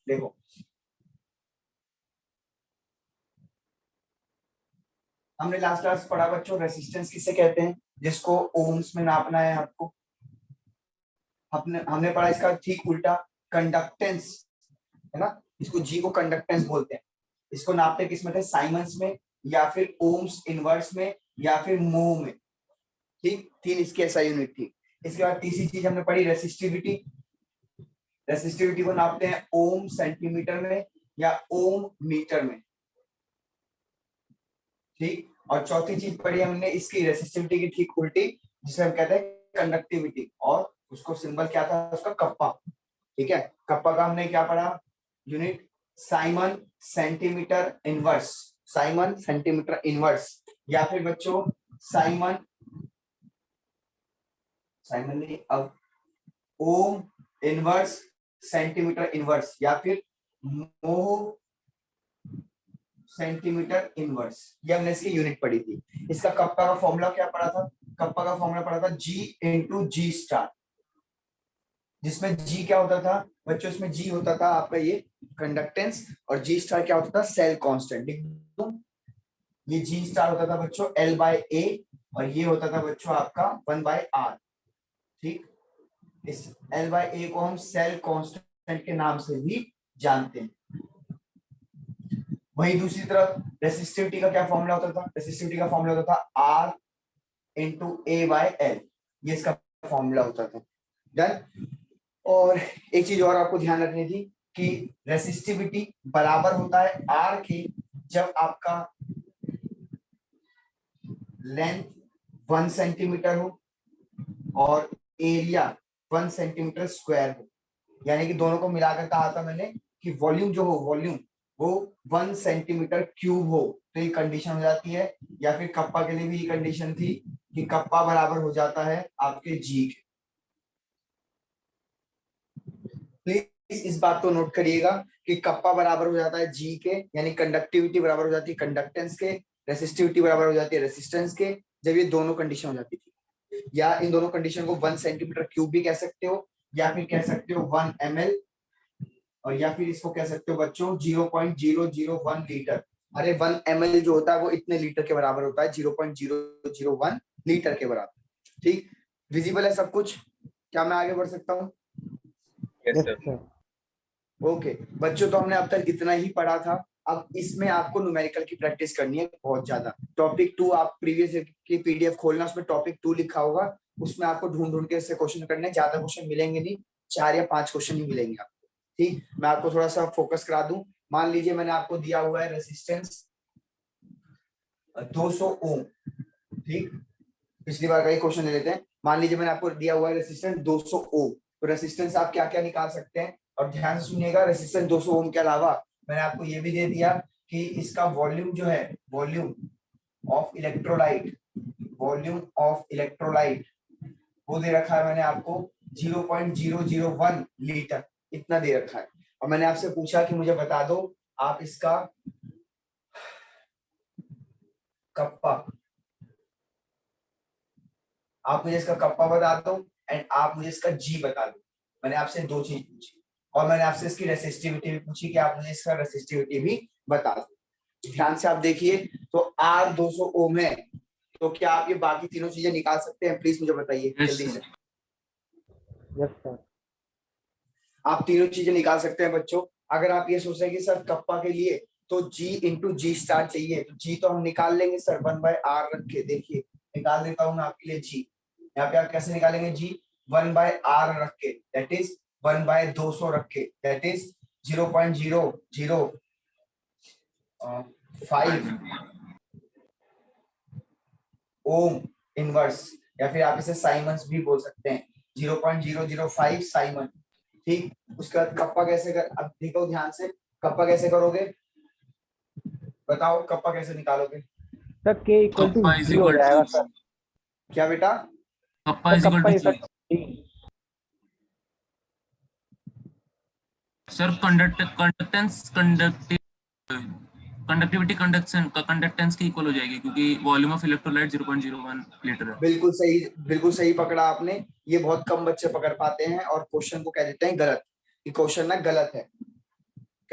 देखो हमने last class पढ़ा बच्चों, रेसिस्टेंस किसे कहते हैं, जिसको ओम्स में नापना है आपको। हमने पढ़ा इसका ठीक उल्टा, कंडक्टेंस, है ना, इसको जी को कंडक्टेंस बोलते हैं। इसको नापते किस में थे, साइमंस में, या फिर ओम्स इनवर्स में, या फिर मोह में। ठीक, तीन इसकी ऐसा यूनिट थी। इसके बाद तीसरी चीज हमने पढ़ी रेसिस्टिविटी। रेसिस्टिविटी को नापते हैं ओम सेंटीमीटर में या ओम मीटर में। ठीक, और चौथी चीज पढ़ी हमने इसकी रेसिस्टिविटी की ठीक उल्टी, जिसे हम कहते हैं कंडक्टिविटी, और उसको सिंबल क्या था उसका, कप्पा। ठीक है, कप्पा का हमने क्या पढ़ा, unit Simon centimetre inverse, Simon centimetre inverse, या फिर बच्चों साइमन, साइमन नहीं, अब ओम इनवर्स सेंटीमीटर इनवर्स, या फिर मोह सेंटीमीटर इनवर्स। ये हमने इसकी यूनिट पढ़ी थी। इसका कप्पा का फॉर्मूला क्या पढ़ा था, कप्पा का फॉर्मूला पढ़ा था G इंटू जी स्टार, जिसमें G क्या होता था बच्चों, इसमें G होता था आपका ये कंडक्टेंस, और G स्टार क्या होता था, सेल कांस्टेंट। ये G स्टार होता था बच्चों L/A, और ये होता था बच्चों आपका 1/R। ठीक, इस L/A को हम सेल कांस्टेंट के नाम से भी जानते हैं। वही दूसरी तरफ रेसिस्टिविटी का क्या फॉर्मूला होता था, रेसिस्टिविटी का फॉर्मूला होता था R इंटू A/L, ये इसका फॉर्मूला होता था। डन। और एक चीज और आपको ध्यान रखनी थी कि रेसिस्टिविटी बराबर होता है R के जब आपका लेंथ 1 सेंटीमीटर हो और एरिया 1 सेंटीमीटर स्क्वायर हो। यानी कि दोनों को मिलाकर कहा था मैंने कि वॉल्यूम जो हो, वॉल्यूम वो 1 सेंटीमीटर क्यूब हो, तो ये कंडीशन हो जाती है। या फिर कप्पा के लिए भी ये कंडीशन थी कि कप्पा बराबर हो जाता है आपके जी के। प्लीज इस बात को नोट करिएगा कि कप्पा बराबर हो जाता है जी के, यानी कंडक्टिविटी बराबर हो जाती है कंडक्टेंस के, रेसिस्टिविटी बराबर हो जाती है रेसिस्टेंस के, जब ये दोनों कंडीशन हो जाती थी। या इन दोनों कंडीशन को 1 सेंटीमीटर क्यूब भी कह सकते हो, या फिर कह सकते हो 1 ml, और या फिर इसको कह सकते हो बच्चों 0.001 लीटर। अरे 1 ml जो होता है वो इतने लीटर के बराबर होता है, 0.001 लीटर के बराबर। ठीक, विजिबल है सब कुछ, क्या मैं आगे बढ़ सकता हूँ? ओके बच्चों, तो हमने अब तक इतना ही पढ़ा था। अब इसमें आपको न्यूमेरिकल की प्रैक्टिस करनी है बहुत ज्यादा। टॉपिक 2 आप प्रीवियस की पीडीएफ खोलना, उसमें टॉपिक 2 लिखा होगा, उसमें आपको ढूंढ ढूंढ के इससे क्वेश्चन करने, ज्यादा क्वेश्चन मिलेंगे नहीं, 4 या 5 क्वेश्चन ही मिलेंगे आपको। ठीक, मैं आपको थोड़ा सा फोकस करा दूं। मान लीजिए मैंने आपको दिया हुआ है रेसिस्टेंस 200 ओम। ठीक, पिछली बार का ही क्वेश्चन ले लेते हैं। मान लीजिए मैंने आपको दिया हुआ है रेसिस्टेंस 200 ओम, तो रेसिस्टेंस आप क्या क्या निकाल सकते हैं, और ध्यान से सुनिएगा, रेसिस्टेंस 200 ओम के अलावा मैंने आपको ये भी दे दिया कि इसका वॉल्यूम जो है, volume of electrolyte, volume of electrolyte वो दे रखा है मैंने आपको 0.001 लीटर, इतना दे रखा है। और मैंने आपसे पूछा कि मुझे बता दो आप इसका कप्पा, आप मुझे इसका कप्पा बता दो एंड आप मुझे इसका जी बता दो। मैंने आपसे दो चीज पूछी, और मैंने आपसे इसकी रेसिस्टिविटी भी पूछी कि आप मुझे इसका रेसिस्टिविटी भी बता दो। ध्यान से आप देखिए, तो R 200 ओम है, तो क्या आप ये बाकी तीनों चीजें निकाल सकते हैं? प्लीज मुझे बताइए जल्दी से। Yes sir. आप तीनों चीजें निकाल सकते हैं बच्चों। अगर आप ये सोच रहे हैं कि सर कप्पा के लिए तो G इंटू जी स्टार चाहिए, तो G तो हम निकाल लेंगे सर 1/R रख के। देखिए निकाल देता हूं मैं आपके लिए G। यहाँ पे आप कैसे निकालेंगे G? 1/R रख के, दैट इज 1/200 रख के, दैट इज 0.005 ओम इनवर्स, या फिर आप इसे साइमंस भी बोल सकते हैं, 0.005 साइमन। ठीक, उसके बाद कप्पा कैसे कर, अब देखो ध्यान से, कप्पा कैसे करोगे बताओ, कप्पा कैसे निकालोगे? सर के इक्वल टू जीरो हो जाएगा सर। क्या बेटा? Kappa is equal to sir conductance conductivity conductance की इक्वल हो जाएगी, क्योंकि वॉल्यूम ऑफ इलेक्ट्रोलाइट 0.01 लीटर है। बिल्कुल सही पकड़ा आपने। ये बहुत कम बच्चे पकड़ पाते हैं और क्वेश्चन को कह देते हैं गलत, कि क्वेश्चन ना गलत है।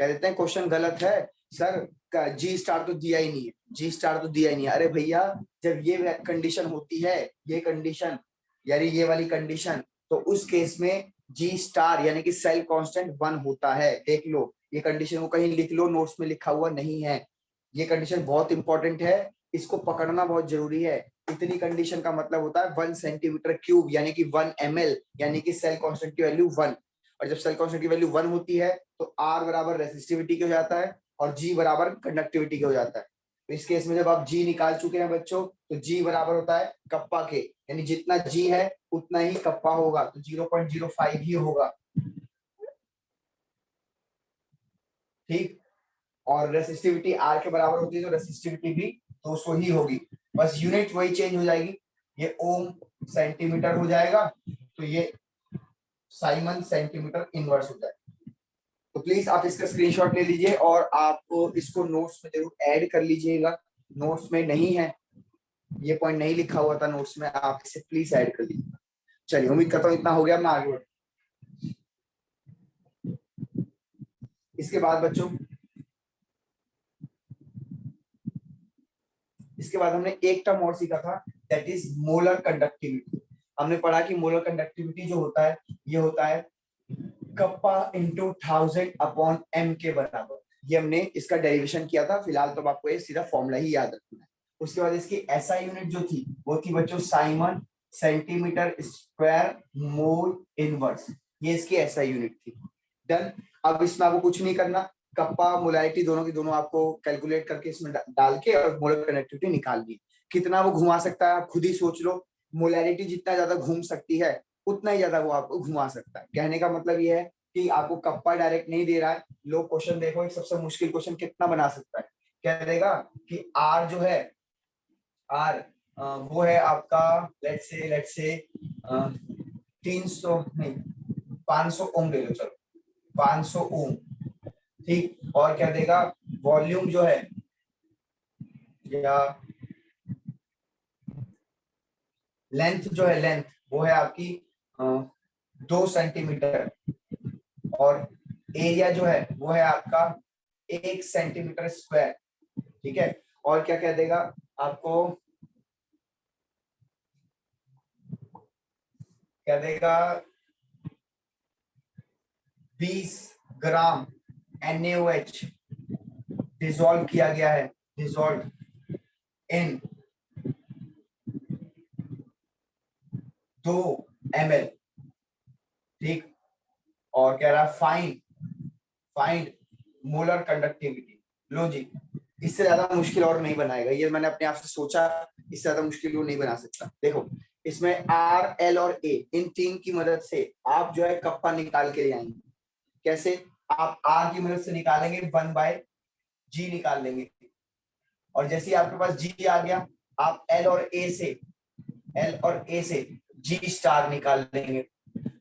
कह देते हैं क्वेश्चन गलत है सर, जी स्टार तो दिया ही नहीं है, जी स्टार तो दिया ही नहीं है। अरे भैया जब ये कंडीशन होती है, ये कंडीशन यानी ये वाली कंडीशन, तो उस केस में जी स्टार यानी कि सेल कांस्टेंट 1 होता है। देख लो ये कंडीशन को कहीं लिख लो, नोट्स में लिखा हुआ नहीं है। ये कंडीशन बहुत इंपॉर्टेंट है, इसको पकड़ना बहुत जरूरी है। इतनी कंडीशन का मतलब होता है 1 सेंटीमीटर क्यूब यानी कि 1 ml, यानी कि सेल कांस्टेंट की वैल्यू 1। और जब सेल कांस्टेंट की वैल्यू 1 होती है तो R बराबर रेसिस्टिविटी के हो जाता है और G बराबर कंडक्टिविटी के हो जाता है। तो इस केस में जब आप G निकाल चुके हैं बच्चों, तो G बराबर होता है कप्पा के, यानी जितना G है उतना ही कप्पा होगा, तो 0.05 ही होगा। ठीक, और रेसिस्टिविटी R के बराबर होती है तो रेसिस्टिविटी भी 200 ही होगी, बस यूनिट वही चेंज हो जाएगी। ये ओम सेंटीमीटर हो जाएगा, तो ये साइमन सेंटीमीटर इनवर्स हो जाएगा। तो प्लीज आप इसका स्क्रीनशॉट ले लीजिए और आप इसको नोट्स में जरूर ऐड कर लीजिएगा। नोट्स में नहीं है, ये पॉइंट नहीं लिखा हुआ था नोट्स में, आप इसे प्लीज ऐड कर लीजिए। चलिए उम्मीद करता हूँ इतना हो गया, मैं आगे बढ़। इसके बाद बच्चों, इसके बाद हमने एक टर्म और सीखा था, दैट इज मोलर कंडक्टिविटी। हमने पढ़ा कि मोलर कंडक्टिविटी जो होता है ये होता है कप्पा इंटू 1000 अपॉन m के बराबर। ये हमने इसका डेरिवेशन किया था, फिलहाल तो आपको ये सीधा फॉर्मूला ही याद रखना है। उसके बाद इसकी एसआई यूनिट जो थी वो थी बच्चों Simon centimetre square mole inverse, ये इसकी एसआई यूनिट थी। डन। अब इसमें आपको कुछ नहीं करना, कप्पा मोलैरिटी दोनों की दोनों आपको कैलकुलेट करके इसमें डाल के और मोलर कंडक्टिविटी निकाल दी। कितना वो घुमा सकता है आप खुद ही सोच लो, मोलैरिटी जितना ज्यादा घूम सकती है उतना ही ज्यादा वो आपको घुमा सकता है। कहने का मतलब ये है कि आपको कप्पा डायरेक्ट नहीं दे रहा है। लोग क्वेश्चन देखो, एक सबसे मुश्किल क्वेश्चन कितना बना सकता है, कह देगा कि आर जो है, आर वो है आपका लेट्स से 300 नहीं 500 ओम ले लो, चलो 500 ओम। ठीक, और क्या देगा, वॉल्यूम जो है या लेंथ जो है, लेंथ वो है आपकी 2 सेंटीमीटर, और एरिया जो है वो है आपका 1 सेंटीमीटर स्क्वायर। ठीक है, और क्या कह देगा आपको, क्या देगा 20 ग्राम NaOH डिसॉल्व किया गया है, डिसॉल्व इन 2 ml। ठीक, और कह रहा फाइंड मोलर कंडक्टिविटी। लो जी, इससे ज्यादा मुश्किल और नहीं बनाएगा, ये मैंने अपने आप से सोचा, इससे ज्यादा मुश्किल वो नहीं बना सकता। देखो इसमें R, L और A इन तीन की मदद से आप जो है कप्पा निकाल के ले आएंगे। कैसे, आप R की मदद से निकालेंगे 1/G निकाल लेंगे, और जैसे ही आपके पास G आ गया आप L और A से G स्टार निकाल लेंगे,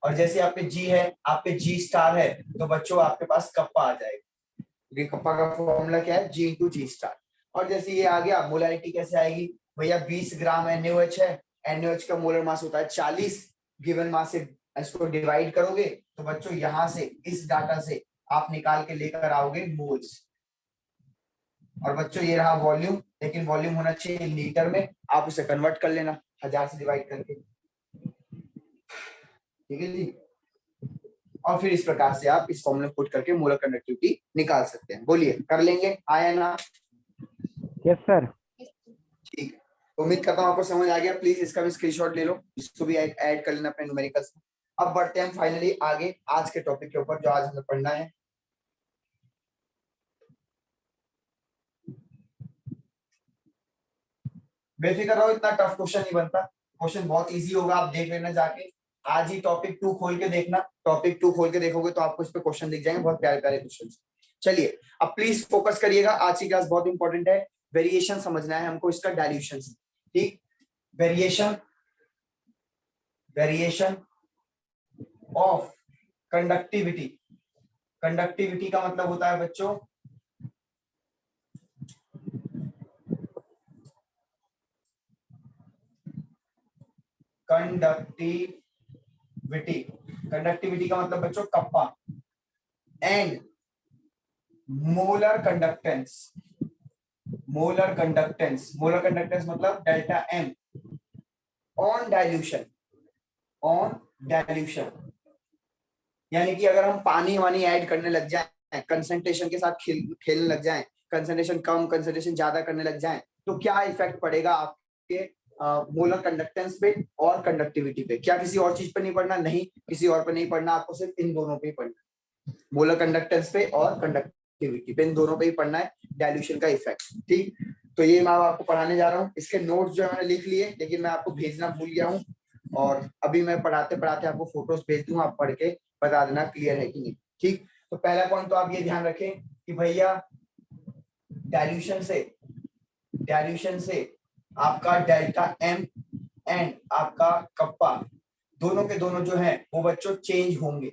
और जैसे आप पे G है, आप पे G स्टार है, तो बच्चों आपके पास कप्पा आ जाएगा, क्योंकि कप्पा का फॉर्मूला क्या है, G इंटू G स्टार। और जैसे ये आ गया, मोलैरिटी कैसे आएगी भैया, 20 ग्राम NaOH है, NaOH का मोलर मास होता है 40, गिवन मास से इसको डिवाइड करोगे तो बच्चों यहां से इस डाटा से आप निकाल के लेकर आओगे मोल्स। और बच्चों ये रहा वॉल्यूम, लेकिन वॉल्यूम होना चाहिए लीटर में, आप उसे कन्वर्ट कर लेना 1000 से डिवाइड करके। ठीक है जी, और फिर इस प्रकार से आप इस फॉर्मूले पुट करके मोलर कंडक्टिविटी निकाल सकते हैं। बोलिए, कर लेंगे, आया ना? Yes sir. ठीक, उम्मीद करता हूँ आपको समझ आ गया। प्लीज इसका भी स्क्रीनशॉट ले लो, इसको भी ऐड कर लेना अपने न्यूमेरिकल्स में। अब बढ़ते हैं फाइनली आगे आज के टॉपिक के ऊपर जो आज हमें पढ़ना है। बेफिक्र रहो, इतना टफ क्वेश्चन नहीं बनता, क्वेश्चन बहुत इजी होगा, आप देख लेना जाके। आज ही टॉपिक 2 खोल के देखना, टॉपिक 2 खोल के देखोगे तो आपको इस पे क्वेश्चन दिख जाएंगे, बहुत प्यारे प्यारे क्वेश्चन। चलिए अब प्लीज फोकस करिएगा, आज की क्लास बहुत इंपॉर्टेंट है। वेरिएशन समझना है हमको इसका डाइल्यूशन से। ठीक, वेरिएशन ऑफ कंडक्टिविटी। कंडक्टिविटी का मतलब होता है बच्चों कंडक्टिविटी का मतलब बच्चों kappa, and molar conductance, molar conductance, molar conductance मतलब delta M on dilution, on dilution. यानी कि अगर हम पानी वानी ऐड करने लग जाए, कंसंट्रेशन के साथ खेलने लग जाए, कंसंट्रेशन कम कंसंट्रेशन ज्यादा करने लग जाए, तो क्या इफेक्ट पड़ेगा आपके मोलर कंडक्टेंस पे और कंडक्टिविटी पे? क्या किसी और चीज पे नहीं पड़ना? नहीं, किसी और पे नहीं पड़ना, आपको सिर्फ इन दोनों पे ही पड़ना, मोलर कंडक्टेंस पे और कंडक्टिविटी पे, इन दोनों पे ही पढ़ना है डाइल्यूशन का इफेक्ट। ठीक, तो ये मैं आपको पढ़ाने जा रहा हूँ। इसके नोट्स जो है मैंने लिख लिए, लेकिन मैं आपको भेजना भूल गया हूँ, और अभी मैं पढ़ाते पढ़ाते आपको फोटोज भेज दूंगा, आप पढ़ के बता देना क्लियर है कि नहीं। ठीक, तो पहला पॉइंट तो आप ये ध्यान रखें कि भैया डाइल्यूशन से आपका डेल्टा एम एंड आपका कप्पा दोनों के दोनों जो है वो बच्चों चेंज होंगे।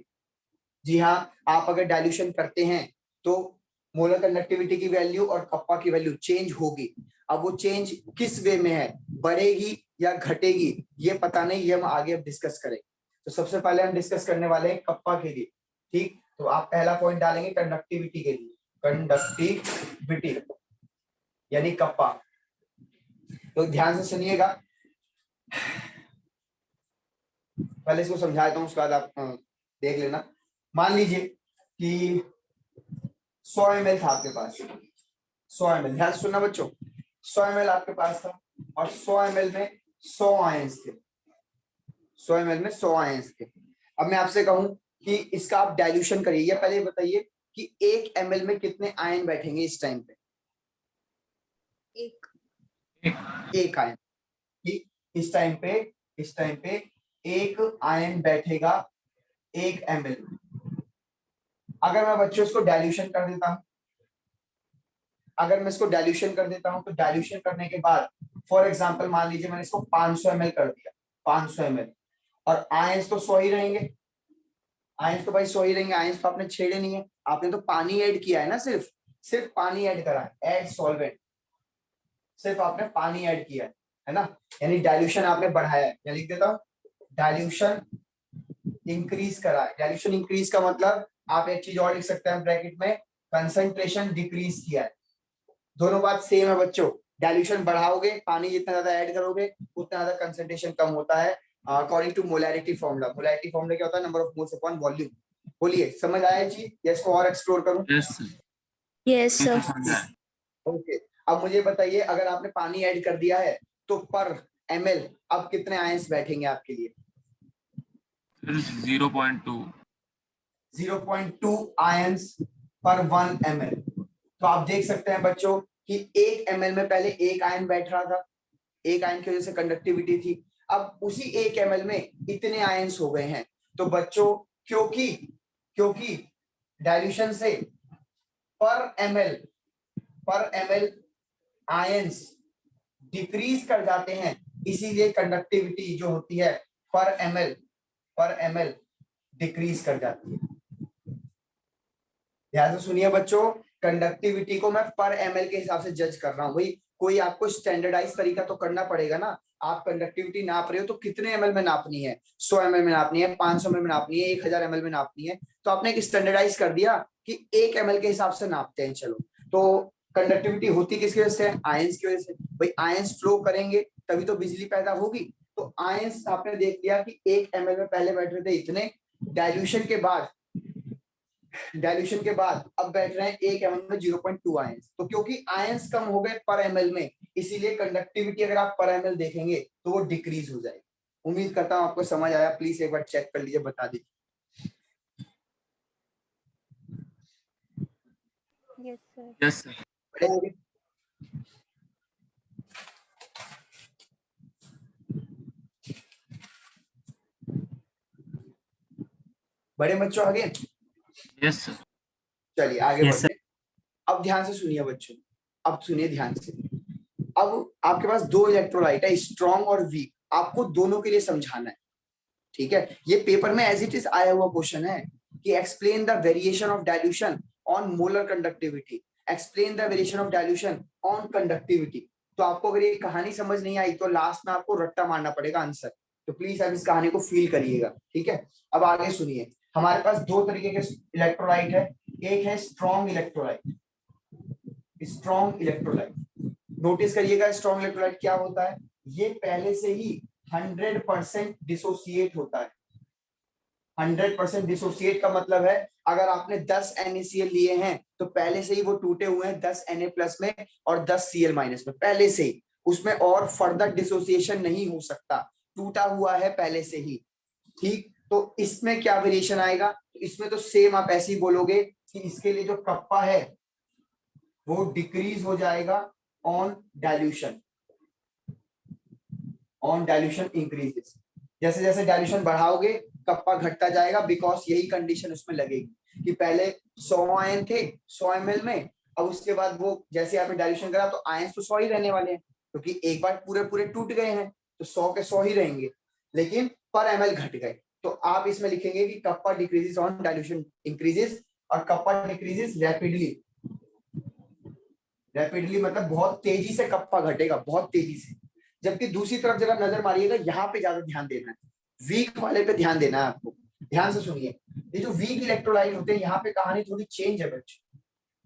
जी हाँ, आप अगर डाइल्यूशन करते हैं तो मोलर कंडक्टिविटी की वैल्यू और कप्पा की वैल्यू चेंज होगी। अब वो चेंज किस वे में है, बढ़ेगी या घटेगी, ये पता नहीं, ये हम आगे अब डिस्कस करेंगे। तो सबसे पहले हम डिस्कस करने वाले हैं कप्पा के लिए। ठीक, तो आप पहला पॉइंट डालेंगे कंडक्टिविटी के लिए, कंडक्टिविटी यानी कप्पा। तो ध्यान से सुनिएगा, पहले इसको समझा देता हूं, उसके बाद आप देख लेना। मान लीजिए कि 100 ml था आपके पास, 100 ml, ध्यान से सुनना बच्चों, 100 ml आपके पास था और 100 ml में 100 आयंस थे, 100 ml में 100 आयंस थे। अब मैं आपसे कहूं कि इसका आप डाइल्यूशन करिए, पहले बताइए कि 1 ml में कितने आयन बैठेंगे इस टाइम पे? एक आयन। ठीक, इस टाइम पे एक आयन बैठेगा 1 ml में। अगर मैं बच्चों इसको डाइल्यूशन कर देता हूं, तो डाइल्यूशन करने के बाद फॉर एग्जांपल मान लीजिए मैंने इसको 500 ml कर दिया, 500 ml, और आयंस तो 100 ही रहेंगे, आयंस तो भाई 100 ही रहेंगे, आयंस तो आपने छेड़े नहीं है, आपने तो पानी ऐड किया है ना, सिर्फ पानी ऐड करा है, ऐड सॉल्वेंट, सिर्फ आपने पानी ऐड किया है ना, यानी डाइल्यूशन आपने बढ़ाया है। मैं लिख देता हूं, डाइल्यूशन इंक्रीज करा है। डाइल्यूशन इंक्रीज का मतलब आप एक चीज और लिख सकते हैं ब्रैकेट में, कंसंट्रेशन डिक्रीज किया है। दोनों बात सेम है बच्चों, डाइल्यूशन बढ़ाओगे, पानी जितना ज्यादा ऐड करोगे उतना ज्यादा कंसंट्रेशन कम होता है, according to molarity formula. Molarity formula क्या होता है? Number of moles upon volume. बोलिए, समझ आया जी, या इसको और एक्सप्लोर करूं? Yes sir. ओके, अब मुझे बताइए, अगर आपने पानी ऐड कर दिया है तो पर ml अब कितने आयंस बैठेंगे आपके लिए? 0.2 0.2 आयंस पर 1 ml। तो आप देख सकते हैं बच्चों कि 1 ml में पहले एक आयन बैठ रहा था, एक आयन की वजह से कंडक्टिविटी थी, अब उसी 1 ml में इतने आयंस हो गए हैं। तो बच्चों क्योंकि डाइल्यूशन से पर ml आयंस डिक्रीज कर जाते हैं, इसीलिए कंडक्टिविटी जो होती है पर ml डिक्रीज कर जाती है। ध्यान से सुनिए बच्चों, कंडक्टिविटी को मैं पर ml के हिसाब से जज कर रहा हूं। भाई कोई आपको स्टैंडर्डाइज तरीका तो करना पड़ेगा ना, आप कंडक्टिविटी नाप रहे हो तो कितने ml में नापनी है? 100 ml में नापनी है, 500 ml में नापनी है, 1000 ml में नापनी है, तो आपने एक स्टैंडर्डाइज कर दिया कि 1 ml के हिसाब से नापते हैं। चलो, तो कंडक्टिविटी होती किसकी वजह से? आयंस की वजह से। भाई आयंस फ्लो करेंगे तभी तो बिजली पैदा होगी। तो आयंस आपने देख लिया कि 1 ml में पहले बैठ रहे थे इतने, डाइल्यूशन के बाद अब बैठ रहे हैं 1 ml में 0.2 आयंस। तो क्योंकि आयंस कम हो गए पर ml में, इसीलिए कंडक्टिविटी अगर आप पर ml देखेंगे तो वो डिक्रीज हो जाएगी। उम्मीद करता हूं आपको समझ आया, प्लीज एक बार चेक कर लीजिए, बता दीजिए। Yes sir. बड़े बच्चों आगे, यस सर। चलिए आगे Yes, बढ़ते हैं। अब ध्यान से सुनिए बच्चों, अब सुनिए ध्यान से। अब आपके पास दो इलेक्ट्रोलाइट है, स्ट्रॉन्ग और वीक, आपको दोनों के लिए समझाना है। ठीक है, ये पेपर में एज इट इज आया हुआ क्वेश्चन है कि explain the variation of dilution on molar conductivity, explain the variation of dilution on conductivity. तो आपको अगर ये कहानी समझ नहीं आई तो लास्ट में आपको रट्टा मारना पड़ेगा आंसर, तो प्लीज आप इस कहानी को फील करिएगा। ठीक है, अब आगे सुनिए, हमारे पास दो तरीके के इलेक्ट्रोलाइट है, एक है strong electrolyte. Strong electrolyte, notice करिएगा स्ट्रॉन्ग इलेक्ट्रोलाइट क्या होता है, ये पहले से ही 100% डिसोसिएट होता है। 100% डिसोसिएट का मतलब है अगर आपने 10 NaCl लिए हैं तो पहले से ही वो टूटे हुए हैं 10 Na+ में और 10 Cl- में, पहले से ही, उसमें और फर्दर डिसोसिएशन नहीं हो सकता, टूटा हुआ है पहले से ही। ठीक, तो इसमें क्या वेरिएशन आएगा, तो इसमें तो सेम आप ऐसे ही बोलोगे कि इसके लिए जो कप्पा है वो डिक्रीज हो जाएगा on dilution, on dilution increases. जैसे जैसे डाइल्यूशन बढ़ाओगे कप्पा घटता जाएगा, बिकॉज यही कंडीशन उसमें लगेगी कि पहले 100 आयन थे 100 ml में, अब उसके बाद वो जैसे आपने डाइल्यूशन करा तो आयन तो 100 ही रहने वाले हैं, क्योंकि एक बार पूरे पूरे टूट गए हैं तो 100 के 100 ही रहेंगे, लेकिन पर ml घट गए। तो आप इसमें लिखेंगे कि kappa decreases on dilution increases, और कप्पा डिक्रीजेस रैपिडली। रैपिडली मतलब बहुत तेजी से कप्पा घटेगा, बहुत तेजी से। जबकि दूसरी तरफ जब आप नजर मारिएगा यहाँ पे ज्यादा ध्यान देना है, वीक वाले पे ध्यान देना है आपको। ध्यान से सुनिए, ये जो वीक इलेक्ट्रोलाइट होते हैं यहाँ पे कहानी थोड़ी चेंज है बच्चों।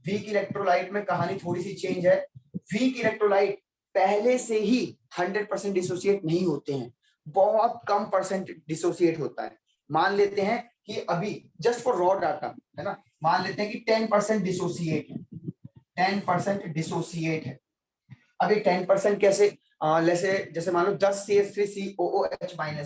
वीक इलेक्ट्रोलाइट में कहानी थोड़ी सी चेंज है। वीक इलेक्ट्रोलाइट पहले से ही 100% डिसोसिएट नहीं होते हैं, बहुत कम परसेंट डिसोसिएट होता है। मान लेते हैं कि अभी जस्ट फॉर रॉ डाटा है ना, मान लेते हैं कि 10% डिसोसिएट है, 10% डिसोसिएट है। अभी 10% कैसे, जैसे मान लो 10 CH3COOH- है,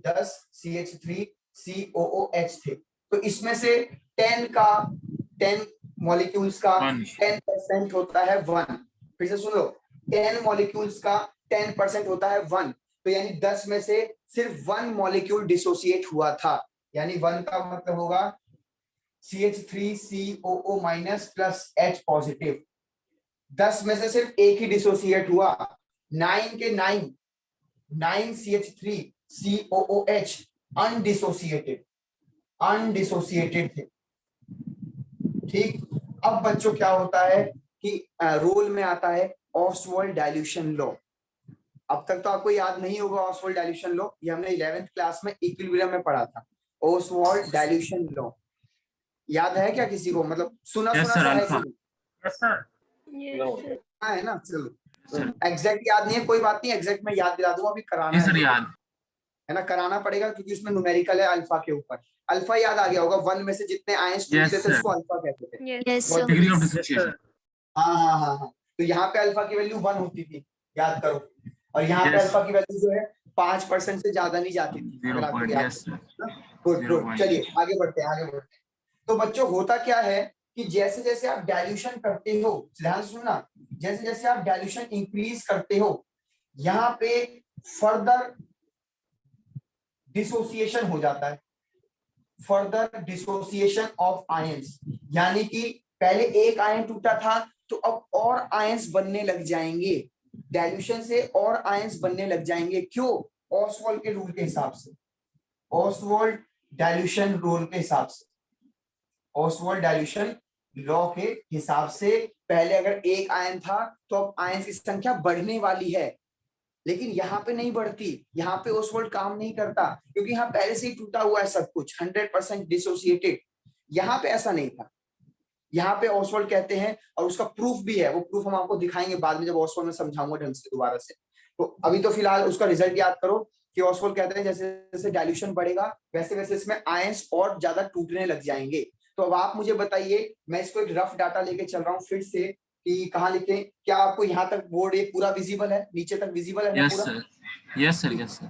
10 CH3COOH थे, तो इसमें से 10 मॉलिक्यूल्स का 10% होता है 1। फिर से सुन लो, 10 मॉलिक्यूल्स का 10% होता है 1, तो यानी 10 में से सिर्फ 1 मॉलिक्यूल डिसोसिएट हुआ था, यानी 1 का मतलब होगा CH3COO- प्लस H पॉजिटिव। 10 में से सिर्फ एक ही डिसोसिएट हुआ, 9 के 9 CH3COOH अनडिसोसिएटेड, अनडिसोसिएटेड थे। ठीक, अब बच्चों क्या होता है कि रोल में आता है ऑसवाल्ड डाइल्यूशन लॉ। अब तक तो आपको याद नहीं होगा ऑसवाल्ड डाइल्यूशन लॉ, ये हमने 11th क्लास में इक्विलिब्रियम में पढ़ा था। ऑसवाल्ड डाइल्यूशन लॉ याद है क्या किसी को, मतलब सुना Yes, सुना sir, सा है alpha. कि Yes, sir. Yes, sir. हाँ, है ना। चलो, Sir. एग्जैक्ट याद नहीं है कोई बात नहीं, एग्जैक्ट मैं याद दिला दूंगा, अभी कराना Yes, sir, है याद. है ना, कराना पड़ेगा क्योंकि उसमें न्यूमेरिकल है अल्फा के ऊपर। अल्फा याद आ गया होगा, 1 में से जितने आयंस Yes, टूटते थे sir. उसको अल्फा कहते थे। Yes. Yes, What sir. do you- Degree of dissociation. हाँ हाँ हाँ हाँ, तो यहाँ पे अल्फा की वैल्यू 1 होती थी, याद करो, और यहाँ पे Yes. अल्फा की वैल्यू जो है 5% से ज्यादा नहीं जाती थी, अगर 0 आपको point. याद Yes, sir. Good 0 good. point. चलिए आगे बढ़ते हैं, आगे बढ़ते हैं। तो बच्चों होता क्या है कि जैसे जैसे आप डाइल्यूशन करते हो, ध्यान से सुनना, जैसे जैसे आप डाइल्यूशन इंक्रीज करते हो यहाँ पे फर्दर डिसोसिएशन हो जाता है, फर्दर डिसोसिएशन ऑफ आयंस, यानी कि पहले एक आयन टूटा था तो अब और आयंस बनने लग जाएंगे, डाइल्यूशन से और आयंस बनने लग जाएंगे। क्यों? ऑसवाल्ड के रूल के हिसाब से, ऑसवाल्ड डाइल्यूशन रूल के हिसाब से, ऑसवाल्ड डाइल्यूशन लॉ के हिसाब से पहले अगर एक आयन था तो अब आयंस की संख्या बढ़ने वाली है, लेकिन यहाँ पे नहीं बढ़ती, यहाँ पे ऑसवाल्ड काम नहीं करता क्योंकि यहाँ पहले से ही टूटा हुआ है सब कुछ, 100% डिसोसिएटेड। यहाँ पे ऐसा नहीं था, यहाँ पे ऑसवाल्ड कहते हैं, और उसका प्रूफ भी है, वो प्रूफ हम आपको दिखाएंगे बाद में जब ऑसवाल्ड में समझाऊंगा ढंग से दोबारा से। तो अभी तो फिलहाल उसका रिजल्ट याद करो कि ऑसवाल्ड कहते हैं जैसे जैसे डाइल्यूशन बढ़ेगा वैसे वैसे इसमें आयंस और ज्यादा टूटने लग जाएंगे। तो अब आप मुझे बताइए, मैं इसको एक रफ डाटा लेके चल रहा हूँ फिर से कि कहाँ लिखें, क्या आपको यहाँ तक बोर्ड ये पूरा विजिबल है, नीचे तक विजिबल है ना Yes, पूरा? sir. Yes, sir. Yes, sir.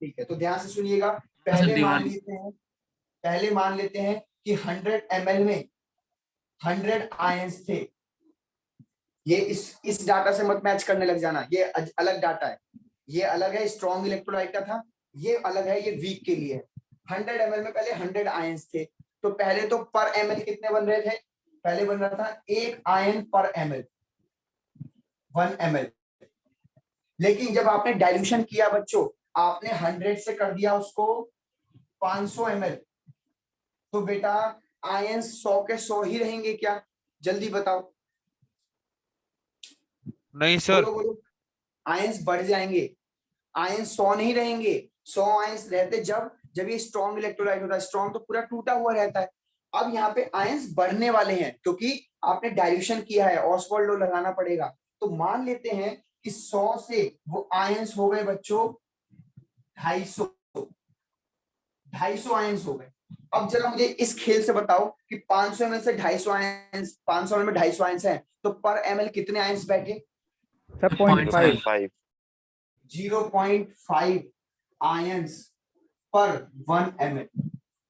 ठीक है, तो ध्यान से सुनिएगा। सर, पहले दीवार- मान लेते हैं कि 100 ml में 100 आयंस थे। ये इस डाटा से मत मैच करने लग जाना, ये अलग डाटा है, ये अलग है, स्ट्रॉन्ग इलेक्ट्रोलाइट का था, ये अलग है, ये वीक के लिए है। 100 ml में पहले 100 आयंस थे, तो पहले तो पर ml कितने बन रहे थे, पहले बन रहा था 1 आयन पर ml, 1 ml। लेकिन जब आपने डाइल्यूशन किया बच्चों, आपने 100 से कर दिया उसको 500 ml, तो बेटा आयंस 100 के 100 ही रहेंगे क्या? जल्दी बताओ। नहीं सर। बोलो बोलो, आयंस बढ़ जाएंगे, आयंस 100 नहीं रहेंगे। 100 आयंस रहते जब ये स्ट्रॉन्ग इलेक्ट्रोलाइट होता है, स्ट्रॉन्ग तो पूरा टूटा हुआ रहता है, अब यहाँ पे आयंस बढ़ने वाले हैं क्योंकि आपने डाइल्यूशन किया है, ऑसवाल्ड लॉ लगाना पड़ेगा। तो मान लेते हैं कि 100 से वो आयंस हो गए बच्चों 250, 250 आयंस हो गए। अब जरा मुझे इस खेल से बताओ कि 500 ml से 250 आयंस, 500 ml में 250 आयंस है, तो पर ml कितने आयंस बैठे? सर 0.5 0.5 आयंस पर 1 ml।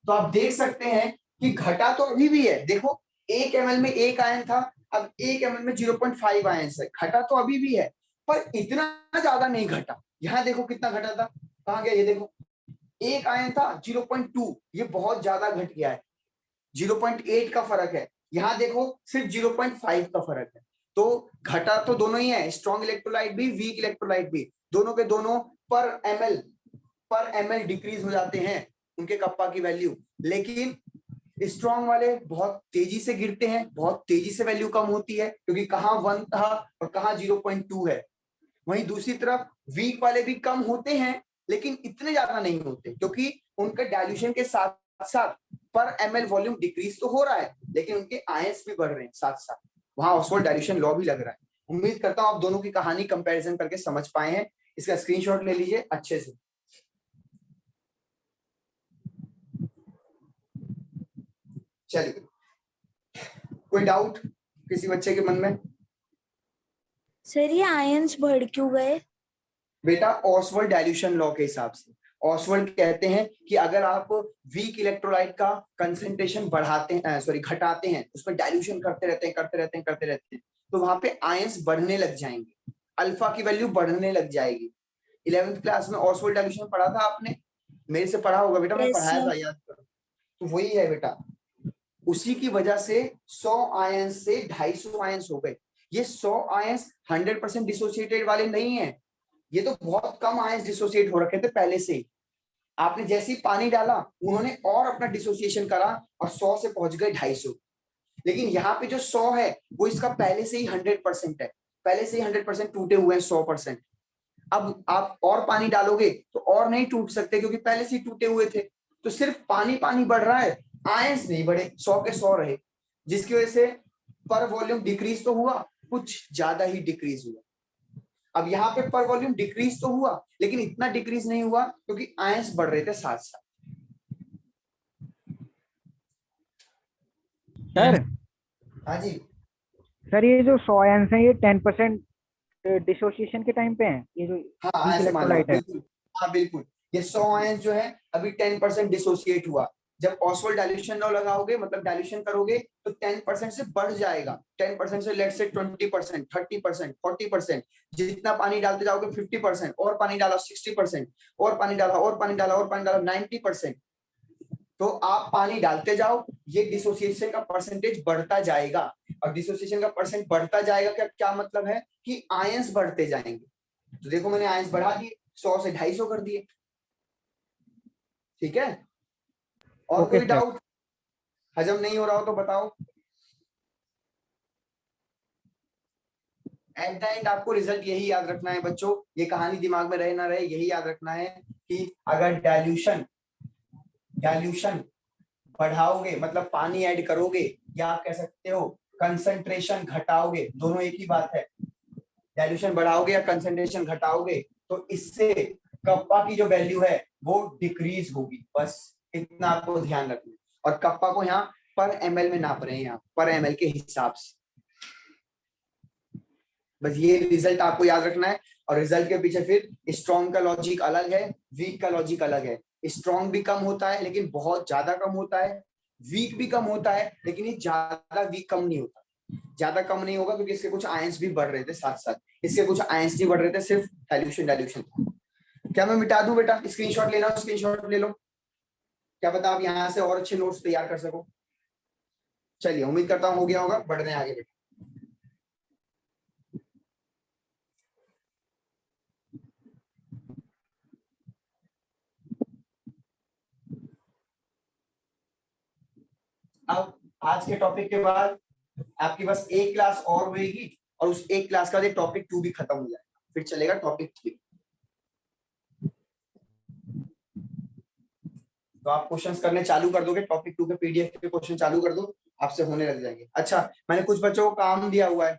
तो आप देख सकते हैं कि घटा तो अभी भी है, देखो 1 ml में 1 आयन था, अब 1 ml में 0.5 आयंस है, घटा तो अभी भी है पर इतना ज्यादा नहीं घटा। यहाँ देखो कितना घटा था, कहाँ गया ये देखो, 1 आयन था 0.2, ये बहुत ज्यादा घट गया है, 0.8 का फर्क है। यहाँ देखो सिर्फ 0.5 का फर्क है। तो घटा तो दोनों ही है, स्ट्रॉन्ग इलेक्ट्रोलाइट भी, वीक इलेक्ट्रोलाइट भी, दोनों के दोनों पर एमएल डिक्रीज हो जाते हैं उनके कप्पा की वैल्यू। लेकिन स्ट्रॉन्ग वाले बहुत तेजी से गिरते हैं, बहुत तेजी से वैल्यू कम होती है क्योंकि कहाँ 1 था और कहाँ 0.2 है। वहीं दूसरी तरफ वीक वाले भी कम होते हैं लेकिन इतने ज्यादा नहीं होते क्योंकि उनका डाइल्यूशन के साथ साथ पर एमएल वॉल्यूम डिक्रीज तो हो रहा है लेकिन उनके आयंस भी बढ़ रहे हैं साथ साथ, वहां ऑसवाल्ड डाइल्यूशन लॉ भी लग रहा है। उम्मीद करता हूं आप दोनों की कहानी कंपैरिजन करके समझ पाए हैं। इसका स्क्रीनशॉट ले लीजिए अच्छे से। चलिए, कोई डाउट किसी बच्चे के मन में? सर ये आयंस बढ़ क्यों गए? बेटा ऑसवाल्ड डाइल्यूशन लॉ के हिसाब से ऑसवाल्ड कहते हैं कि अगर आप वीक इलेक्ट्रोलाइट का कंसंट्रेशन बढ़ाते हैं, सॉरी घटाते हैं, उसमें डाइल्यूशन करते रहते हैं तो वहां पे आयंस बढ़ने लग जाएंगे, अल्फा की वैल्यू बढ़ने लग जाएगी। 11th क्लास में ऑसवाल्ड डाइल्यूशन पढ़ा था आपने, मेरे से पढ़ा होगा बेटा, मैं Yes, पढ़ाया sir. था, याद करो। तो वही है बेटा, उसी की वजह से 100 आयंस से 250 आयंस हो गए। ये 100 आयंस 100% डिसोसिएटेड वाले नहीं है, ये तो बहुत कम आयंस डिसोसिएट हो रखे थे पहले से ही। आपने जैसे ही पानी डाला उन्होंने और अपना डिसोसिएशन करा और 100 से पहुंच गए 250। लेकिन यहाँ पे जो 100 है वो इसका पहले से ही 100% है, पहले से ही 100% टूटे हुए हैं 100%। अब आप और पानी डालोगे तो और नहीं टूट सकते क्योंकि पहले से ही टूटे हुए थे। तो सिर्फ पानी पानी बढ़ रहा है, आयंस नहीं बढ़े, 100 के 100 रहे, जिसकी वजह से पर वॉल्यूम डिक्रीज तो हुआ, कुछ ज्यादा ही डिक्रीज हुआ। अब यहाँ पे पर वॉल्यूम डिक्रीज तो हुआ लेकिन इतना डिक्रीज नहीं हुआ क्योंकि आयंस बढ़ रहे थे साथ साथ। सर। हाँ जी, सर ये जो 100 आयंस हैं ये 10% डिसोसिएशन के टाइम पे हैं, ये जो हाँ वीक ऐसे मान लो, इलेक्ट्रोलाइट है। बिल्कुल, हाँ बिल्कुल। ये 100 आयंस जो है अभी 10% डिसोसिएट हुआ। जब ऑसवाल्ड डाइल्यूशन लॉ लगाओगे, मतलब डाइल्यूशन करोगे, तो 10% से बढ़ जाएगा, 10% से लेट्स से 20%, 30%, 40%, जितना पानी डालते जाओगे 50%, और पानी डाला 60%, और पानी डाला और पानी डाला और पानी डाला 90%। तो आप पानी डालते जाओ, ये डिसोसिएशन का परसेंटेज बढ़ता जाएगा। और डिसोसिएशन का परसेंट बढ़ता जाएगा क्या क्या मतलब है कि आयंस बढ़ते जाएंगे। तो देखो मैंने आयंस बढ़ा दिए, 100 से 250 कर दिए। ठीक है, और ओके कोई सर। डाउट? हजम नहीं हो रहा हो तो बताओ। एट द एंड आपको रिजल्ट यही याद रखना है बच्चों, ये कहानी दिमाग में रहे ना रहे, यही याद रखना है कि अगर डाइल्यूशन बढ़ाओगे मतलब पानी ऐड करोगे, या आप कह सकते हो कंसंट्रेशन घटाओगे, दोनों एक ही बात है। डाइल्यूशन बढ़ाओगे या कंसंट्रेशन घटाओगे तो इससे कप्पा की जो वैल्यू है वो डिक्रीज होगी, बस इतना आपको ध्यान रखना है। और कप्पा को यहाँ पर एमएल में नाप रहे हैं, यहाँ पर एमएल के हिसाब से। बस ये रिजल्ट आपको याद रखना है। और रिजल्ट के पीछे फिर स्ट्रॉन्ग का लॉजिक अलग है, वीक का लॉजिक अलग है। स्ट्रॉन्ग भी कम होता है लेकिन बहुत ज्यादा कम होता है, वीक भी कम होता है लेकिन ये ज्यादा वीक कम नहीं होता, ज्यादा कम नहीं होगा क्योंकि इसके कुछ आयंस भी बढ़ रहे थे साथ साथ, इसके कुछ आयंस नहीं बढ़ रहे थे, सिर्फ डाइल्यूशन। क्या मैं मिटा दूं बेटा? स्क्रीनशॉट लेना हो स्क्रीनशॉट ले लो, क्या पता आप यहाँ से और अच्छे नोट्स तैयार कर सको। चलिए, उम्मीद करता हूँ हो गया होगा, बढ़ने आगे बेटा। अब आज के टॉपिक के बाद आपकी बस एक क्लास और होगी और उस एक क्लास का टॉपिक 2 भी खत्म हो जाएगा, फिर चलेगा टॉपिक 3। तो आप क्वेश्चंस करने चालू कर दोगे, टॉपिक 2 के पीडीएफ के क्वेश्चन चालू कर दो, आपसे होने लग जाएंगे। अच्छा, मैंने कुछ बच्चों को काम दिया हुआ है,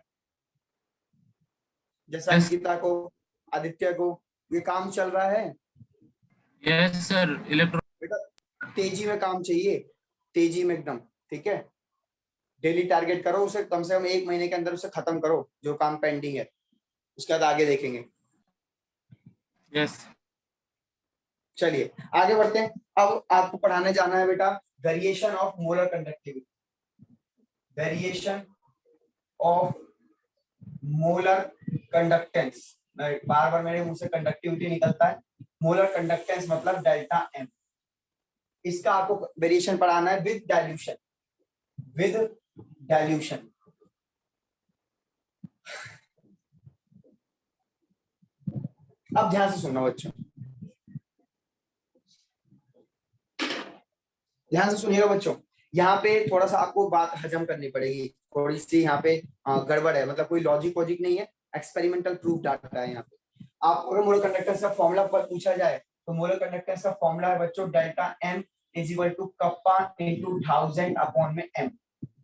जैसा Yes. अंकिता को, आदित्य को, ये काम चल रहा है यस सर, इलेक्ट्रो बेटा। तेजी में काम चाहिए, तेजी में एकदम, ठीक है। डेली टारगेट करो उसे, कम से कम 1 महीने के अंदर उसे खत्म करो जो काम पेंडिंग है, उसके बाद आगे देखेंगे। यस चलिए आगे बढ़ते हैं। अब आपको पढ़ाने जाना है बेटा variation of molar conductivity, variation of molar conductance. बार बार मेरे मुंह से कंडक्टिविटी निकलता है, मोलर कंडक्टेंस मतलब डेल्टा एम। इसका आपको वेरिएशन पढ़ाना है विद डाइल्यूशन, विद डाइल्यूशन। अब ध्यान से सुनना बच्चों, ध्यान से सुनिएगा बच्चों। यहाँ पे थोड़ा सा आपको बात हजम करनी पड़ेगी, थोड़ी सी यहाँ पे गड़बड़ है, मतलब कोई लॉजिक वॉजिक नहीं है, एक्सपेरिमेंटल प्रूफ डाटा है यहाँ पे। आपको अगर मोलर कंडक्टेंस का फॉर्मूला पूछा जाए तो मोलर कंडक्टेंस का फॉर्मूला है बच्चों delta m is equal to kappa into 1000 upon में एम।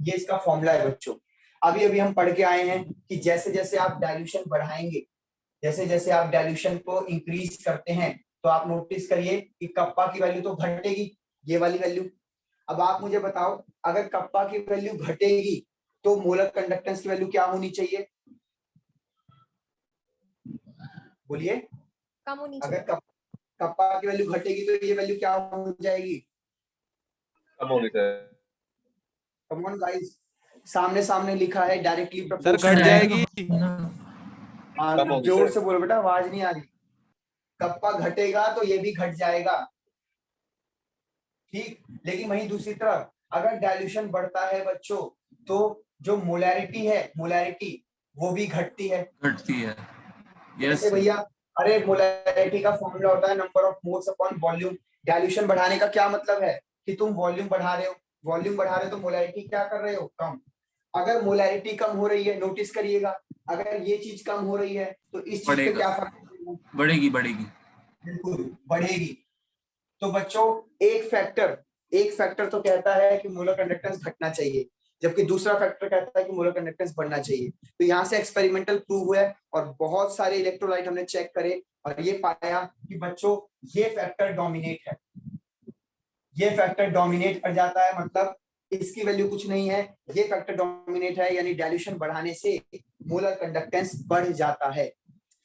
ये इसका फॉर्मूला है बच्चों। अभी अभी हम पढ़ के आए हैं कि जैसे जैसे आप डाइल्यूशन बढ़ाएंगे, जैसे जैसे आप डाइल्यूशन को इंक्रीज करते हैं, तो आप नोटिस करिए कि कप्पा की वैल्यू तो घटेगी, ये वाली वैल्यू। अब आप मुझे बताओ, अगर कप्पा की वैल्यू घटेगी तो मोलर कंडक्टेंस की वैल्यू क्या होनी चाहिए? बोलिए। कम होनी अगर चाहिए। कप्पा की वैल्यू घटेगी तो ये वैल्यू क्या हो जाएगी? कम होनी चाहिए कम ऑन गाइस, सामने सामने लिखा है डायरेक्टली सर, प्रोपोर्शनल घट जाएगी। कम होगी जोर सर। से बोलो बेटा, आवाज नहीं आ रही। कप्पा घटेगा तो ये भी घट जाएगा, ठीक। लेकिन वहीं दूसरी तरफ अगर डाइल्यूशन बढ़ता है बच्चों तो जो मोलैरिटी है, मोलैरिटी वो भी घटती है। घटती है। जैसे भैया, अरे मोलैरिटी का फॉर्मूला होता है number of moles upon volume. Dilution बढ़ाने का क्या मतलब है कि तुम वॉल्यूम बढ़ा रहे हो, वॉल्यूम बढ़ा रहे हो तो मोलैरिटी क्या कर रहे हो? कम। अगर मोलैरिटी कम हो रही है, नोटिस करिएगा, अगर ये चीज कम हो रही है तो इस चीज पे क्या फर्क पड़ेगा? बढ़ेगी, बढ़ेगी, बिल्कुल बढ़ेगी। तो बच्चों एक फैक्टर तो कहता है कि मोलर कंडक्टेंस घटना चाहिए, जबकि दूसरा फैक्टर कहता है कि मोलर कंडक्टेंस बढ़ना चाहिए। तो यहाँ से एक्सपेरिमेंटल प्रूव हुआ है और बहुत सारे इलेक्ट्रोलाइट हमने चेक करे और ये पाया कि बच्चों ये फैक्टर डोमिनेट है, ये फैक्टर डोमिनेट कर जाता है, मतलब इसकी वैल्यू कुछ नहीं है, ये फैक्टर डोमिनेट है, यानी डाइल्यूशन बढ़ाने से मोलर कंडक्टेंस बढ़ जाता है।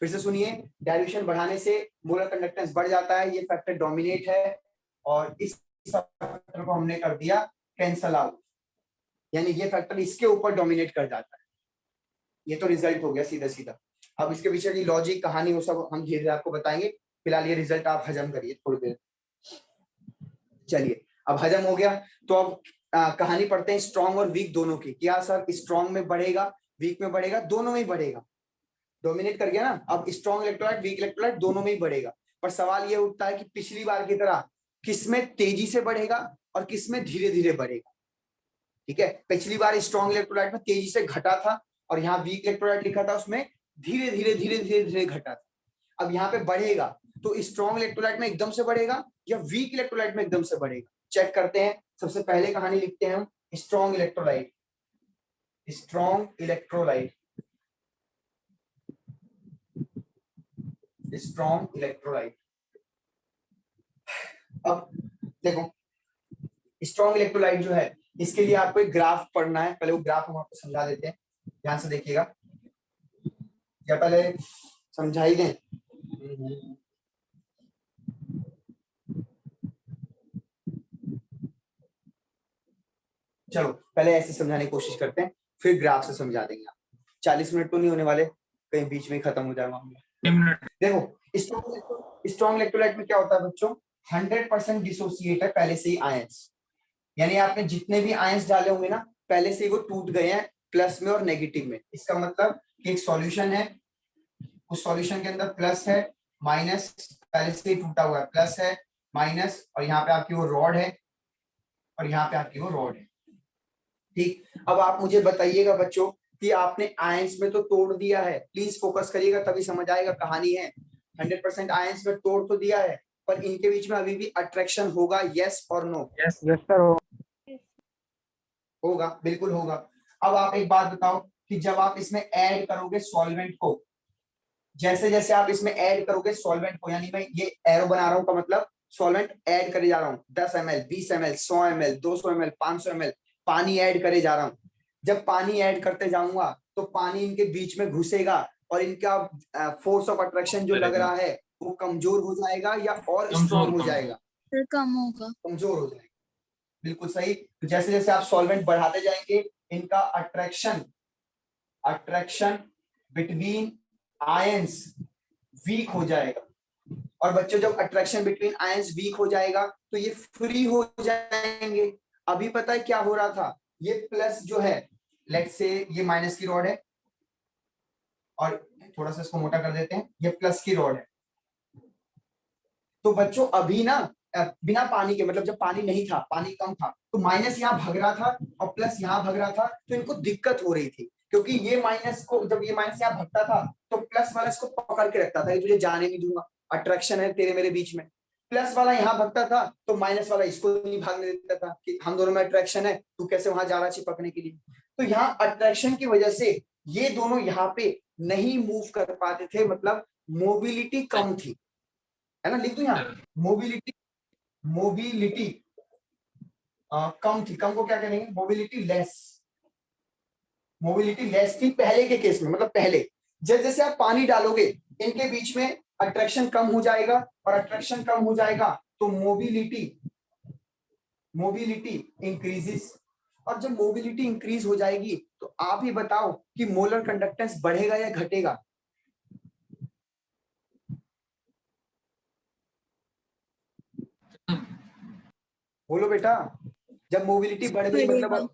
फिर से सुनिए, डाइल्यूशन बढ़ाने से मोलर कंडक्टेंस बढ़ जाता है, ये फैक्टर डोमिनेट है और इस फैक्टर को हमने कर दिया कैंसल आउट, यानी ये फैक्टर इसके ऊपर डोमिनेट कर जाता है। ये तो रिजल्ट हो गया सीधा सीधा। अब इसके पीछे की लॉजिक कहानी वो सब हम धीरे धीरे आपको बताएंगे, फिलहाल ये रिजल्ट आप हजम करिए थोड़ी देर। चलिए अब हजम हो गया तो अब कहानी पढ़ते हैं स्ट्रॉन्ग और वीक दोनों की। क्या सर स्ट्रॉन्ग में बढ़ेगा, वीक में बढ़ेगा? दोनों में ही बढ़ेगा, डोमिनेट कर गया ना। अब स्ट्रॉन्ग इलेक्ट्रोलाइट, वीक इलेक्ट्रोलाइट दोनों में ही बढ़ेगा, पर सवाल ये उठता है कि पिछली बार की तरह किसमें तेजी से बढ़ेगा और किसमें धीरे धीरे बढ़ेगा। ठीक है, पिछली बार स्ट्रॉन्ग इलेक्ट्रोलाइट में तेजी से घटा था और यहाँ वीक इलेक्ट्रोलाइट लिखा था उसमें धीरे धीरे धीरे धीरे धीरे घटा था। अब यहाँ पे बढ़ेगा तो स्ट्रॉन्ग इलेक्ट्रोलाइट में एकदम से बढ़ेगा या वीक इलेक्ट्रोलाइट में एकदम से बढ़ेगा? चेक करते हैं। सबसे पहले कहानी लिखते हैं हम strong electrolyte, strong electrolyte, strong electrolyte. अब देखो स्ट्रॉन्ग इलेक्ट्रोलाइट जो है इसके लिए आपको एक ग्राफ पढ़ना है, पहले वो ग्राफ हम आपको समझा देते हैं, ध्यान से देखिएगा। या पहले समझा ही दें? चलो पहले ऐसे समझाने की कोशिश करते हैं, फिर ग्राफ से समझा देंगे। 40 मिनट तो नहीं होने वाले, कहीं बीच में खत्म हो जाए मामला। देखो स्ट्रॉन्ग इलेक्ट्रोलाइट में क्या होता है बच्चों, 100% डिसोसिएट है पहले से ही आयंस, यानी आपने जितने भी आयंस डाले होंगे ना पहले से ही वो टूट गए हैं प्लस में और नेगेटिव में। इसका मतलब कि एक सॉल्यूशन है, उस सॉल्यूशन के अंदर प्लस है माइनस, पहले से ही टूटा हुआ है, प्लस है माइनस, और यहाँ पे आपकी वो रॉड है और यहाँ पे आपकी वो रॉड है। ठीक, अब आप मुझे बताइएगा बच्चों कि आपने आयंस में तो तोड़ दिया है, प्लीज फोकस करिएगा तभी समझ आएगा, कहानी है 100% आयंस में तोड़ तो दिया है, पर इनके बीच में अभी भी अट्रैक्शन होगा, यस और नो? यस सर हो। होगा, बिल्कुल होगा। अब आप एक बात बताओ कि जब आप इसमें ऐड करोगे सॉल्वेंट को, जैसे जैसे आप इसमें ऐड करोगे सॉल्वेंट को, यानी मैं ये एरो बना रहा हूं का मतलब सॉल्वेंट ऐड करे जा रहा हूं, 10 ml 20 ml 100 ml 200 ml 500 ml पानी ऐड करे जा रहा हूं। जब पानी ऐड करते जाऊंगा तो पानी इनके बीच में घुसेगा और इनका फोर्स ऑफ अट्रैक्शन जो लग रहा है वो कमजोर हो जाएगा या और स्ट्रॉन्ग हो जाएगा? फिर कम होगा। कमजोर हो जाएगा, बिल्कुल सही। तो जैसे जैसे आप सॉल्वेंट बढ़ाते जाएंगे इनका अट्रैक्शन बिटवीन आयंस वीक हो जाएगा। और बच्चों जब अट्रैक्शन बिटवीन आयंस वीक हो जाएगा तो ये फ्री हो जाएंगे। अभी पता है क्या हो रहा था, ये प्लस जो है, लेट्स से ये माइनस की रॉड है और थोड़ा सा इसको मोटा कर देते हैं, ये प्लस की रॉड है। तो बच्चों अभी ना बिना पानी के, मतलब जब पानी नहीं था, पानी कम था, तो माइनस यहाँ भग रहा था और प्लस यहाँ भग रहा था, तो इनको दिक्कत हो रही थी क्योंकि ये माइनस को, जब ये माइनस यहाँ भगता था तो प्लस वाला इसको पकड़ के रखता था, ये तुझे जाने नहीं दूंगा, अट्रैक्शन है तेरे मेरे बीच में। प्लस वाला यहाँ भगता था तो माइनस वाला इसको नहीं भागने देता था कि हम दोनों में अट्रैक्शन है, तू कैसे वहां जा रहा चिपकने के लिए। तो यहाँ अट्रैक्शन की वजह से ये दोनों यहाँ पे नहीं मूव कर पाते थे, मतलब मोबिलिटी कम थी, है ना? लिख दो यहाँ, मोबिलिटी कम थी। कम को क्या करेंगे? मोबिलिटी लेस थी पहले के केस में, मतलब पहले। जैसे जैसे आप पानी डालोगे इनके बीच में अट्रैक्शन कम हो जाएगा और अट्रैक्शन कम हो जाएगा तो मोबिलिटी इंक्रीजेस। और जब मोबिलिटी इंक्रीज हो जाएगी तो आप ही बताओ कि मोलर कंडक्टेंस बढ़ेगा या घटेगा? बोलो बेटा। जब मोबिलिटी बढ़ गई मतलब बढ़ेगा।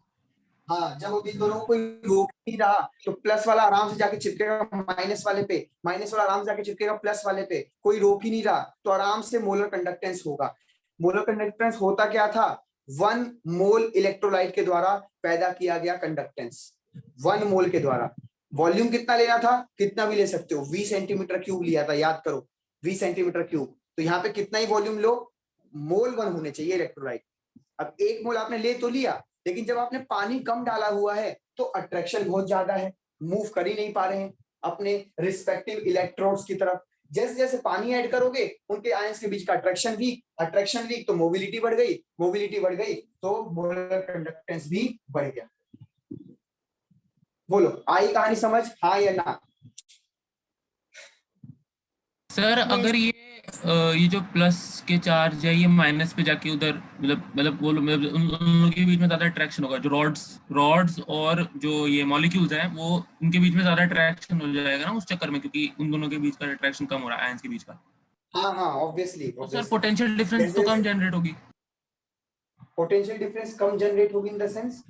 हाँ, जब इन दोनों को कोई रोक नहीं रहा तो प्लस वाला आराम से जाके चिपकेगा माइनस वाले पे, माइनस वाला आराम से जाके चिपकेगा प्लस वाले पे, कोई रोक ही नहीं रहा तो आराम से मोलर कंडक्टेंस होगा। मोलर कंडक्टेंस होता क्या था? 1 मोल इलेक्ट्रोलाइट के द्वारा पैदा किया गया कंडक्टेंस, 1 मोल के द्वारा। वॉल्यूम कितना लेना था? कितना भी ले सकते हो, 20 सेंटीमीटर क्यूब लिया था, याद करो, 20 सेंटीमीटर क्यूब। तो यहाँ पे कितना ही वॉल्यूम लो, मोल 1 होने चाहिए इलेक्ट्रोलाइट। अब 1 मोल आपने ले तो लिया, लेकिन जब आपने पानी कम डाला हुआ है तो अट्रैक्शन बहुत ज्यादा है, मूव कर ही नहीं पा रहे हैं अपने रिस्पेक्टिव इलेक्ट्रोड्स की तरफ। जैसे जैसे पानी ऐड करोगे उनके आयंस के बीच का अट्रैक्शन वीक तो मोबिलिटी बढ़ गई तो मोलर कंडक्टेंस भी बढ़ गया। बोलो, आई कहानी समझ, हाँ या ना? सर अगर ये जो प्लस के चार्ज है ये माइनस पे जाके उधर मतलब वो उन लोगों के बीच में ज्यादा अट्रैक्शन होगा, जो रॉड्स और जो ये मॉलिक्यूल्स हैं वो उनके बीच में ज्यादा अट्रैक्शन हो जाएगा ना उस चक्कर में, क्योंकि उन दोनों के बीच का अट्रैक्शन कम हो रहा है आयंस के बीच का। हाँ हाँ, ऑब्वियसली तो सर पोटेंशियल डिफरेंस तो कम जनरेट होगी। पोटेंशियल डिफरेंस कम जनरेट होगी इन द सेंस,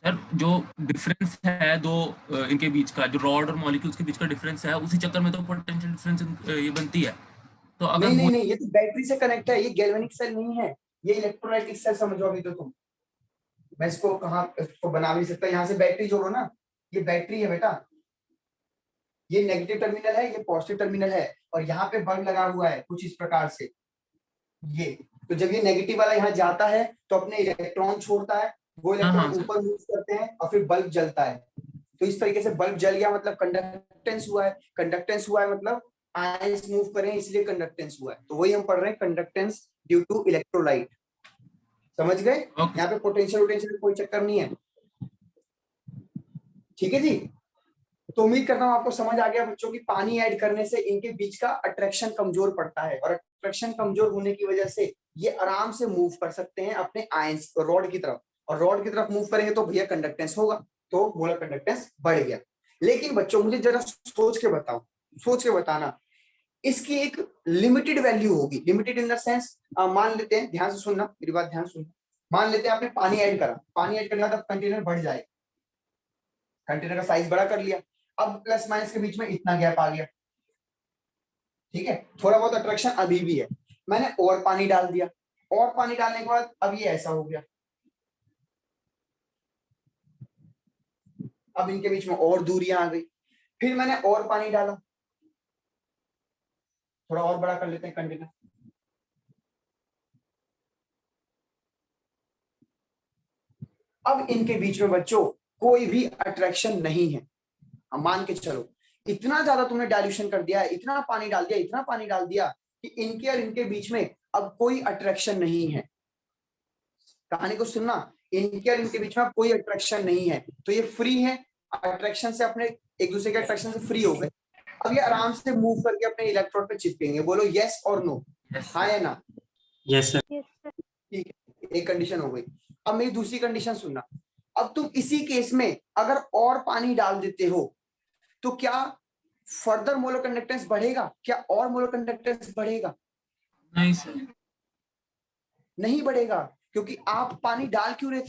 सर जो डिफरेंस है दो इनके बीच का, जो रॉड और मॉलिक्यूल्स के बीच का डिफरेंस है, उसी चक्कर में तो पोटेंशियल डिफरेंस ये बनती है। तो अगर नहीं, ये तो बैटरी से कनेक्ट है, ये गैल्वेनिक सेल नहीं है, ये इलेक्ट्रोलाइटिक सेल समझो अभी तो तुम। मैं इसको कहाँ इसको बना भी सकता, यहाँ से बैटरी जोड़ो ना, ये बैटरी है बेटा, ये नेगेटिव टर्मिनल है, ये पॉजिटिव टर्मिनल है, और यहाँ पे बल्ब लगा हुआ है कुछ इस प्रकार से ये। तो जब ये नेगेटिव वाला यहाँ जाता है तो अपने इलेक्ट्रॉन छोड़ता है, वो इलेक्ट्रॉन सर। ऊपर मूव करते हैं और फिर बल्ब जलता है। तो इस तरीके से बल्ब जल गया मतलब कंडक्टेंस हुआ है मतलब आयंस मूव कर रहे हैं इसलिए कंडक्टेंस हुआ है। तो वही हम पढ़ रहे हैं, कंडक्टेंस ड्यू टू इलेक्ट्रोलाइट। समझ गए? यहाँ पे पोटेंशियल कोई चक्कर नहीं है, ठीक है जी। तो उम्मीद करता हूँ आपको समझ आ गया बच्चों की पानी ऐड करने से इनके बीच का अट्रैक्शन कमजोर पड़ता है, और अट्रैक्शन कमजोर होने की वजह से ये आराम से मूव कर सकते हैं अपने आयंस रॉड की तरफ, और रॉड की तरफ मूव करेंगे तो भैया कंडक्टेंस होगा, तो मोलर कंडक्टेंस बढ़ गया। लेकिन बच्चों मुझे जरा सोच के बताना, इसकी एक लिमिटेड वैल्यू होगी, लिमिटेड इन द सेंस, मान लेते हैं, ध्यान से सुनना मेरी बात, ध्यान सुनना, मान लेते हैं आपने पानी ऐड करा, पानी ऐड करने के बाद कंटेनर बढ़ जाए, कंटेनर का साइज बड़ा कर लिया, अब प्लस माइनस के बीच में इतना गैप आ गया, ठीक है, थोड़ा बहुत अट्रैक्शन अभी भी है, मैंने और पानी डाल दिया, और पानी डालने के बाद अब ये ऐसा हो गया, अब इनके बीच में और दूरियां आ गई, फिर मैंने और पानी डाला, थोड़ा और बड़ा कर लेते हैं कंटेनर, अब इनके बीच में बच्चों कोई भी अट्रैक्शन नहीं है। हम मान के चलो इतना ज्यादा तुमने डाइल्यूशन कर दिया है, इतना पानी डाल दिया, इतना पानी डाल दिया कि इनके और इनके बीच में अब कोई अट्रैक्शन नहीं है। कहानी को सुनना, इनके और इनके बीच में अब कोई अट्रैक्शन नहीं है, तो ये फ्री है, अट्रैक्शन से अपने एक दूसरे के अट्रैक्शन से फ्री हो गए। अब ये आराम से मूव करके अपने इलेक्ट्रोड पे चिपकेंगे। बोलो यस और नो, हाँ या ना? Yes sir. ठीक है, एक कंडीशन हो गई। अब मेरी दूसरी कंडीशन सुनना। अब तुम इसी केस में अगर और पानी डाल देते हो तो क्या फर्दर मोलर कंडक्टेंस बढ़ेगा? क्या और मोलर कंडक्टेंस बढ़ेगा? नहीं सर। नहीं बढ़ेगा, क्योंकि आप पानी डाल क्यों रहे थे?